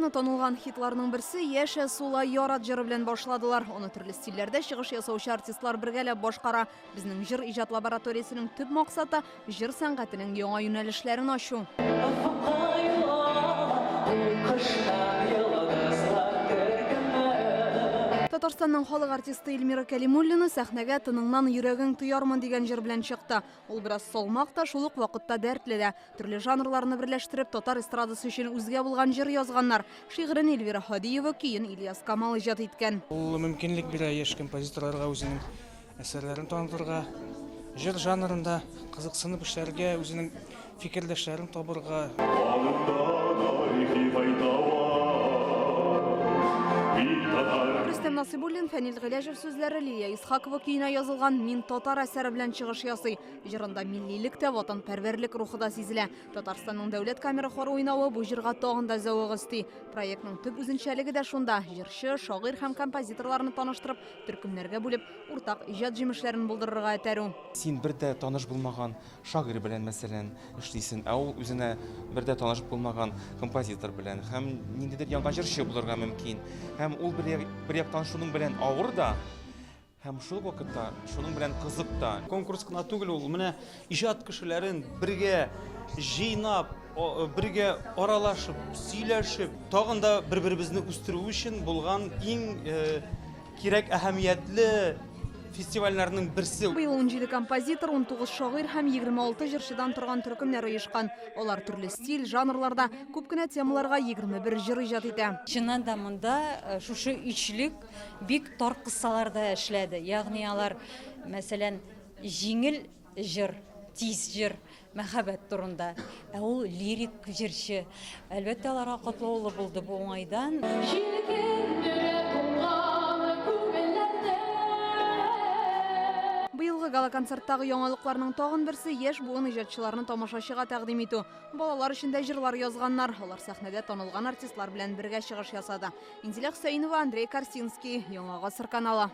Артистны танылган хитларның берсе яшә сула ярат җыры белән башладылар. Оны төрле стильләрдә чыгыш ясаучы артистлар бергәләп башкара. Безнең җыр иҗат лабораториясенең төп максаты җыр сәнгатенең яңа юнәлешләрен ачу. Татарстанның халык артисты Эльмира Кәлимуллина сәхнәгә тыныңнан йөрәгең тоярмын дигән җыр белән чыкты. Ул бераз салмак та, шул ук вакытта дәртле дә. Төрле жанрларны берләштереп, татар эстрадасы өчен үзгә булган җыр язганнар. Шигырен Эльвира Ходиева, көен Ильяс Камал иҗат иткән. Ул мөмкинлек бирә яшь композиторларга үзенең әсәрләрен танытырга, җыр жанрында кызыксынып эшләргә, үзенең фикердәшләрен табырга. Рөстәм Насыйбуллин, Фәнил Гыйләҗев сүзләре, Лилия Исхакова көенә язылган «Мин татар» әсәре белән чыгыш ясый. Җырында миллилек тә, ватанпәрвәрлек рухы да сизелә. Татарстанның дәүләт камера хоры уйнавы бу җырга тагын да зәвык өсти. Проектның төп үзенчәлеге дә шунда: җырчы, шагыйрь һәм композиторларны таныштырып, төркемнәргә бүлеп, уртак иҗат җимешләрен булдырырга этәрү. Син бер дә таныш булмаган шагыйрь белән мәсәлән эшлисең, ә ул үзенә бер дә таныш булмаган композитор белән һәм ниндидер яңа җырчы булырга мөмкин. Һәм ул бер яктан шуның белән авыр да, һәм шул вакытта шуның белән кызык та. Конкурс кына түгел ул, менә иҗат кешеләрен бергә җыйнап, бергә аралашып, сөйләшеп, тагын да бер-беребезне үстерү өчен булган иң кирәк әһәмиятле фестивальләрнең берсе. Быел 17 композитор, 19 шагыйрь һәм 26 җырчыдан торган төркемнәр оешкан. Алар төрле стиль, жанрларда күп кенә темаларга 21 җыр иҗат итә. Чыннан да монда шушы үчлек бик тар кыссаларда эшләде. Ягъни алар, мәсәлән, җиңел җыр, тиз җыр, мәхәббәт турында. Ә ул лирик җырчы. Әлбәттә, аларга катлаулы булды бу уңайдан. Быелгы гала-концерттагы яңалыкларның тагын берсе яшь буын иҗатчыларны тамашачыга тәкъдим итү. Балалар өчен дә җырлар язганнар. Алар сәхнәдә танылган артистлар белән бергә чыгыш ясады. Инзилә Хөсәйнова, Андрей Корсинский, Яңа гасыр каналы.